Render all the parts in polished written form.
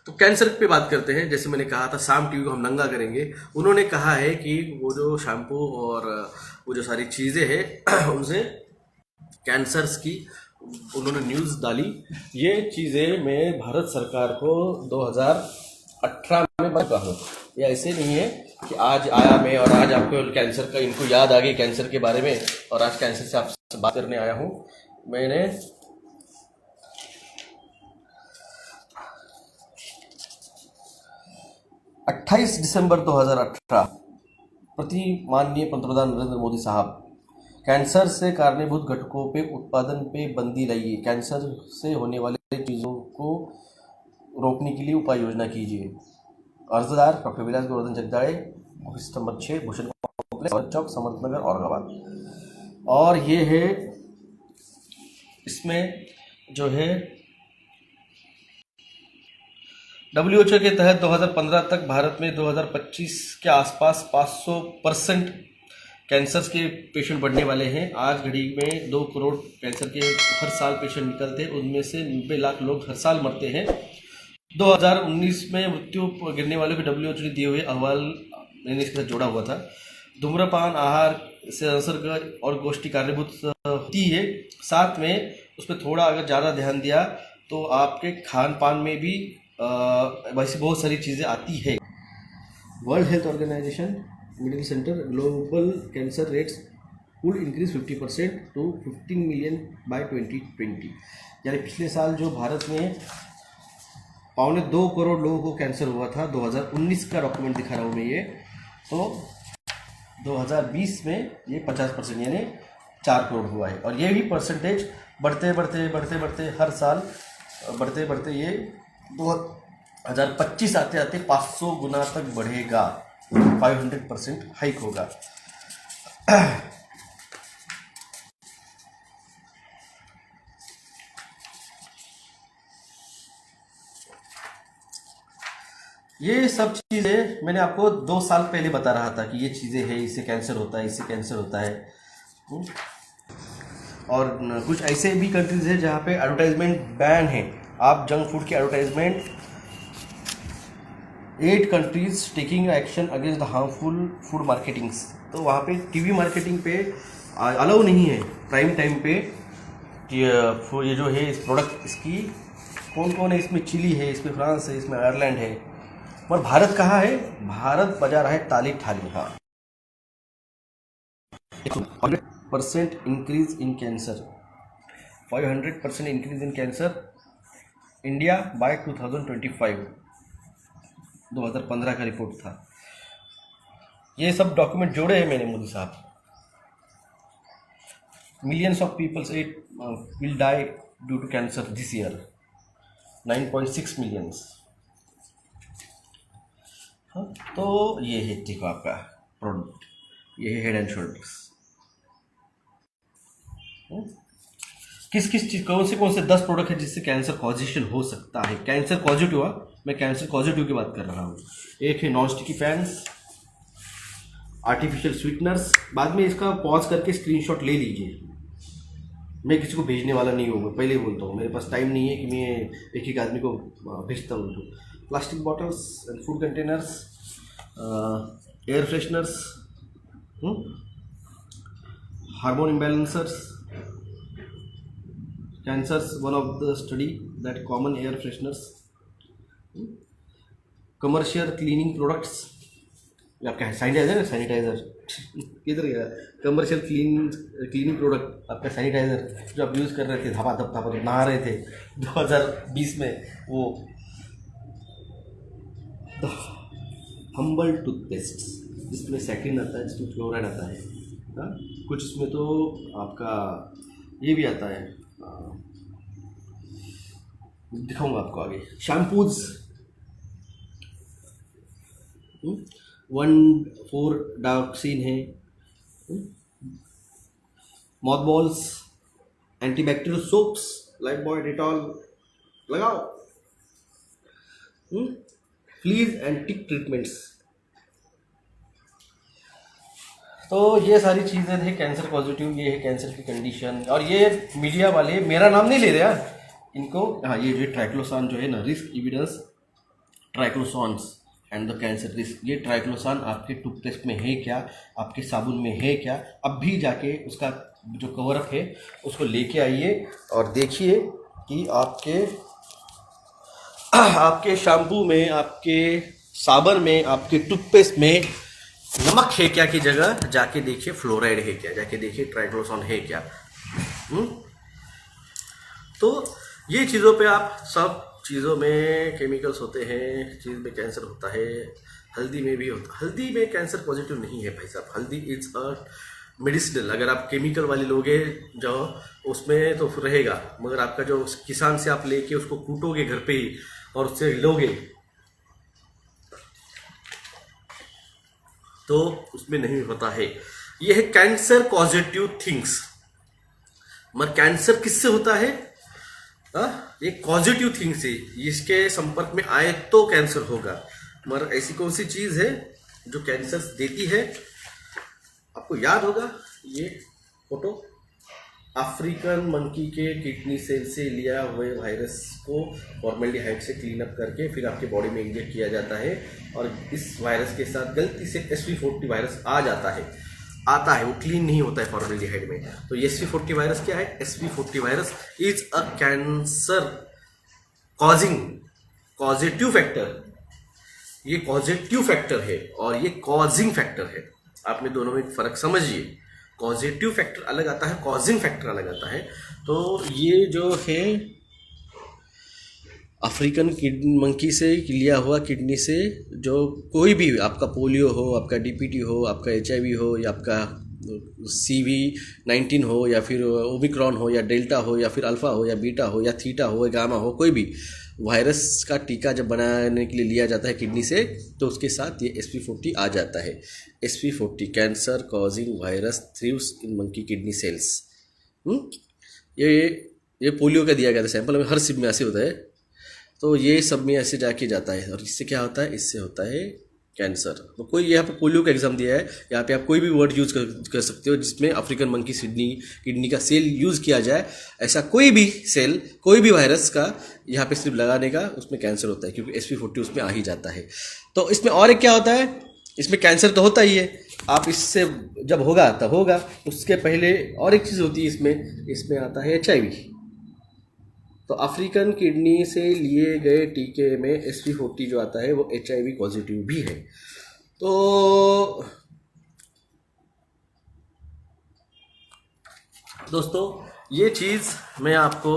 तो कैंसर पे बात करते हैं। जैसे मैंने कहा था शाम टीवी को हम नंगा करेंगे। उन्होंने कहा है कि वो जो शैम्पू और वो जो सारी चीज़ें हैं उनसे कैंसर्स की उन्होंने न्यूज़ डाली। ये चीज़ें मैं भारत सरकार को 2018 में बता हूँ। ये ऐसे नहीं है कि आज आया मैं और आज आपको कैंसर का इनको याद आ गई कैंसर के बारे में और आज कैंसर से आपसे बात करने आया हूँ। मैंने 28 दिसंबर 2018 प्रति माननीय पंतप्रधान नरेंद्र मोदी साहब, कैंसर से कारणीभूत घटकों पे उत्पादन पे बंदी लाइए, कैंसर से होने वाले चीज़ों को रोकने के लिए उपाय योजना कीजिए। अर्जदार doctor Vilas Govardhan Jagdade, office number 6, Bhushan complex, चौक, समर्थ नगर, औरंगाबाद। और ये है इसमें जो है WHO के तहत 2015 तक भारत में 2025 के आसपास 500% कैंसर के पेशेंट बढ़ने वाले हैं। आज घड़ी में 2 करोड़ कैंसर के हर साल पेशेंट निकलते हैं, उनमें से 90 लाख लोग हर साल मरते हैं। 2019 में मृत्यु गिरने वालों के WHO ने दिए हुए अहवाल मैंने इसके साथ जोड़ा हुआ था। धूम्रपान आहार से संसर्ग और गोष्ठी कारणीभूत होती है। साथ में उस पर थोड़ा अगर ज़्यादा ध्यान दिया तो आपके खान पान में भी वैसे बहुत सारी चीज़ें आती है। World health organization middle centre global cancer rates would increase 50% to 15 million by 2020। यानी पिछले साल जो भारत में 2.25 करोड़ लोगों को कैंसर हुआ था, 2019 का डॉक्यूमेंट दिखा रहा हूँ मैं ये, तो 2020 में ये 50% यानी 4 करोड़ हुआ है। और ये भी परसेंटेज बढ़ते बढ़ते बढ़ते बढ़ते हर साल बढ़ते बढ़ते ये 2025 आते आते 500 गुना तक बढ़ेगा, 500% हाइक होगा। ये सब चीज़ें मैंने आपको 2 साल पहले बता रहा था कि ये चीज़ें हैं, इससे कैंसर होता है, इससे कैंसर होता है। और कुछ ऐसे भी कंट्रीज हैं जहाँ पे एडवर्टाइजमेंट बैन है। आप जंक फूड की advertisement 8 countries taking action against the harmful food marketings, तो वहाँ पे टीवी मार्केटिंग पे अलाउ नहीं है प्राइम टाइम पे कि ये जो है इस प्रोडक्ट इसकी कौन कौन है, इसमें चिली है, इसमें फ्रांस है, इसमें आयरलैंड है। और भारत कहाँ है? भारत बजा रहा है ताली ठाली। हाँ, 100% increase in cancer, 500% increase in cancer India by 2025, 2015 का रिपोर्ट था। ये सब डॉक्यूमेंट जोड़े हैं मैंने मोदी साहब। Millions of peoples will die due to cancer this year, 9.6 millions. हाँ, तो ये है देखो आपका प्रोडक्ट, ये है हेड एंड शोल्डर्स। किस किस चीज़ कौन से 10 प्रोडक्ट है जिससे कैंसर कॉजेशन हो सकता है। कैंसर पॉजिटिव, मैं कैंसर पॉजिटिव की बात कर रहा हूँ। एक है non sticky pans, artificial sweeteners. बाद में इसका पॉज करके स्क्रीनशॉट ले लीजिए, मैं किसी को भेजने वाला नहीं हूँ, पहले ही बोलता हूँ, मेरे पास टाइम नहीं है कि मैं एक आदमी को भेजता हूँ। तो plastic bottles and food containers, air fresheners, hormone imbalancers, cancers, one of the study that common air fresheners, commercial cleaning products, आपका सैनिटाइजर किधर गया? कमर्शियल क्लीनिंग प्रोडक्ट आपका सैनिटाइजर जो आप यूज़ कर रहे थे, धापा नहा रहे थे 2020 में, वो हम्बल टूथपेस्ट जिसमें सैटिन आता है, जिसमें फ्लोराइड आता है। हाँ, कुछ इसमें तो आपका ये भी आता है, दिखाऊंगा आपको आगे। शैम्पूज 1,4-डायोक्सिन है, मॉथबॉल्स, एंटीबैक्टीरियल सोप्स, लाइफबॉय, डेटॉल लगाओ, फ्लीज एंड टिक ट्रीटमेंट्स। तो ये सारी चीज़ें थे कैंसर पॉजिटिव, ये है कैंसर की कंडीशन। और ये मीडिया वाले मेरा नाम नहीं ले रहे यार इनको। हाँ, ये जो ट्राइक्लोसान जो है ना, risk evidence triclosans and the cancer risk. ये ट्राइक्लोसान आपके टूथपेस्ट में है क्या, आपके साबुन में है क्या, अब भी जाके उसका जो कवरअप है उसको लेके आइए और देखिए कि आपके शैम्पू में, आपके साबुन में, आपके टूथपेस्ट में नमक है क्या की जगह जाके देखिए फ्लोराइड है क्या, जाके देखिए ट्राइक्लोसान है क्या। तो ये चीज़ों पे आप, सब चीज़ों में केमिकल्स होते हैं, चीज़ में कैंसर होता है, हल्दी में भी होता है। हल्दी में कैंसर पॉजिटिव नहीं है भाई साहब, हल्दी इज अ मेडिसिनल। अगर आप केमिकल वाली लोगे जो, उसमें तो रहेगा, मगर आपका जो किसान से आप लेके उसको कूटोगे घर पे ही और उससे लोगे तो उसमें नहीं होता है। यह है कैंसर पॉजिटिव थिंग्स। मगर कैंसर किससे होता है? ये पॉजिटिव थिंग्स है, इसके संपर्क में आए तो कैंसर होगा। मगर ऐसी कौन सी चीज है जो कैंसर देती है? आपको याद होगा ये फोटो, अफ्रीकन मंकी के किडनी सेल से लिया हुए वायरस को फॉर्मेल्डिहाइड से क्लीन अप करके फिर आपके बॉडी में इंजेक्ट किया जाता है, और इस वायरस के साथ गलती से SV40 वायरस आ जाता है, वो क्लीन नहीं होता है फॉर्मेल्डिहाइड में। तो SV40 वायरस क्या है? SV40 virus is a cancer causing positive factor. ये पॉजिटिव फैक्टर है और ये कॉजिंग फैक्टर है। आप में दोनों में फर्क समझिए, पॉजिटिव फैक्टर अलग आता है, कॉजिंग फैक्टर अलग आता है। तो ये जो है अफ्रीकन मंकी से लिया हुआ किडनी से, जो कोई भी आपका पोलियो हो, आपका DPT हो, आपका HIV हो, या आपका CV19 हो, या फिर ओमिक्रॉन हो, या डेल्टा हो, या फिर अल्फा हो, या बीटा हो, या थीटा हो, या गामा हो, कोई भी वायरस का टीका जब बनाने के लिए लिया जाता है किडनी से, तो उसके साथ ये SV40 आ जाता है। SV40 कैंसर कॉजिंग वायरस थ्रिव्स इन मंकी किडनी सेल्स। ये पोलियो का दिया गया था सैंपल, हमें हर सिप में ऐसे होता है, तो ये सब में ऐसे जाके जाता है, और इससे क्या होता है? इससे होता है कैंसर। तो कोई यहाँ पे पोलियो का एग्जाम दिया है, यहाँ पे आप कोई भी वर्ड यूज़ कर सकते हो जिसमें अफ्रीकन मंकी किडनी का सेल यूज़ किया जाए। ऐसा कोई भी सेल, कोई भी वायरस का यहाँ पे सिर्फ लगाने का, उसमें कैंसर होता है, क्योंकि SV40 उसमें आ ही जाता है। तो इसमें और एक क्या होता है? इसमें कैंसर तो होता ही है, आप इससे जब होगा तब होगा, उसके पहले और एक चीज़ होती है इसमें आता है HIV। तो अफ्रीकन किडनी से लिए गए टीके में SV40 जो आता है वो HIV पॉजिटिव भी है। तो दोस्तों, ये चीज़ मैं आपको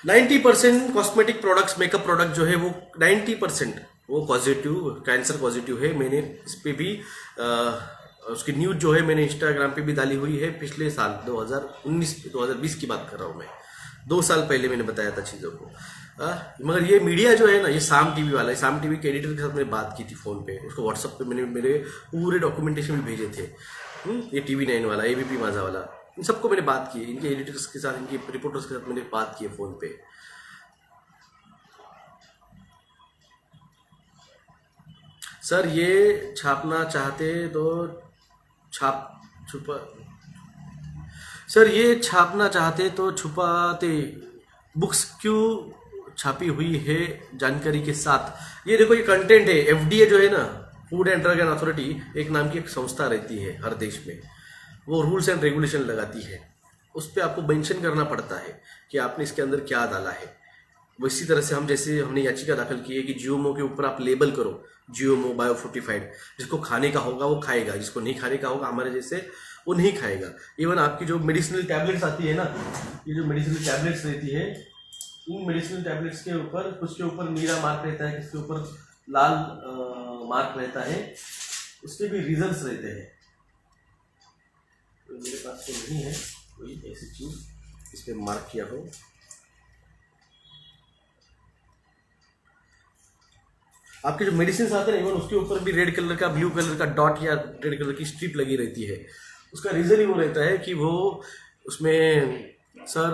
90% कॉस्मेटिक प्रोडक्ट्स, मेकअप प्रोडक्ट जो है वो 90% वो पॉजिटिव, कैंसर पॉजिटिव है। मैंने इस पर भी उसकी न्यूज़ जो है मैंने इंस्टाग्राम पे भी डाली हुई है, पिछले साल 2019-2020 की बात कर रहा हूँ मैं, 2 साल पहले मैंने बताया था चीज़ों को। मगर ये मीडिया जो है ना, ये साम टीवी वाला है, साम टीवी के एडिटर के साथ मैंने बात की थी फ़ोन पे, उसको व्हाट्सअप पे मैंने मेरे पूरे डॉक्यूमेंटेशन भी भेजे थे। ये TV9 वाला, ABP माझा वाला, इन सबको मैंने बात की, इनके एडिटर्स के साथ, इनके रिपोर्टर्स के साथ मैंने बात की है फ़ोन पे। सर ये छापना चाहते तो सर ये छापना चाहते तो छुपाते, बुक्स क्यों छापी हुई है जानकारी के साथ? ये देखो, ये कंटेंट है। FDA जो है ना, फूड एंड ड्रग अथॉरिटी, एक नाम की एक संस्था रहती है हर देश में, वो रूल्स एंड रेगुलेशन लगाती है। उस पर आपको मेंशन करना पड़ता है कि आपने इसके अंदर क्या डाला है। वो इसी तरह से जैसे हमने याचिका दाखिल की है कि GMO के ऊपर आप लेबल करो, GMO बायोफोर्टिफाइड, जिसको खाने का होगा वो खाएगा, जिसको नहीं खाने का होगा हमारे जैसे वो नहीं खाएगा। इवन आपकी जो मेडिसिनल टैबलेट्स आती है ना, ये जो मेडिसिनल टैबलेट्स रहती है, उन मेडिसिनल टैबलेट्स के ऊपर कुछ के ऊपर नीला मार्क रहता है, किसके ऊपर लाल मार्क रहता है, उसके भी रीजंस रहते हैं। तो मेरे पास तो नहीं है कोई ऐसी चीज़ इस पर मार्क किया हो। आपके जो मेडिसिन आते हैं इवन उसके ऊपर भी रेड कलर का, ब्लू कलर का डॉट या रेड कलर की स्ट्रिप लगी रहती है। उसका रीज़न ही वो रहता है कि वो उसमें सर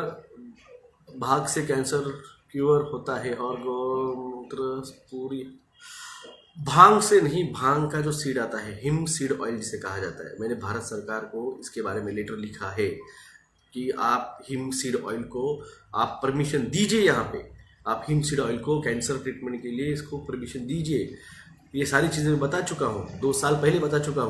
भाग से कैंसर क्योर होता है, और गौमूत्र पूरी भांग से नहीं, भांग का जो सीड आता है, हिम सीड ऑयल जिसे कहा जाता है, मैंने भारत सरकार को इसके बारे में लेटर लिखा है कि आप हिम सीड ऑयल को आप परमिशन दीजिए, यहाँ पे आप हिम सीड ऑयल को कैंसर ट्रीटमेंट के लिए इसको परमिशन दीजिए। ये सारी चीज़ें मैं बता चुका हूँ, 2 साल पहले बता चुका हूँ।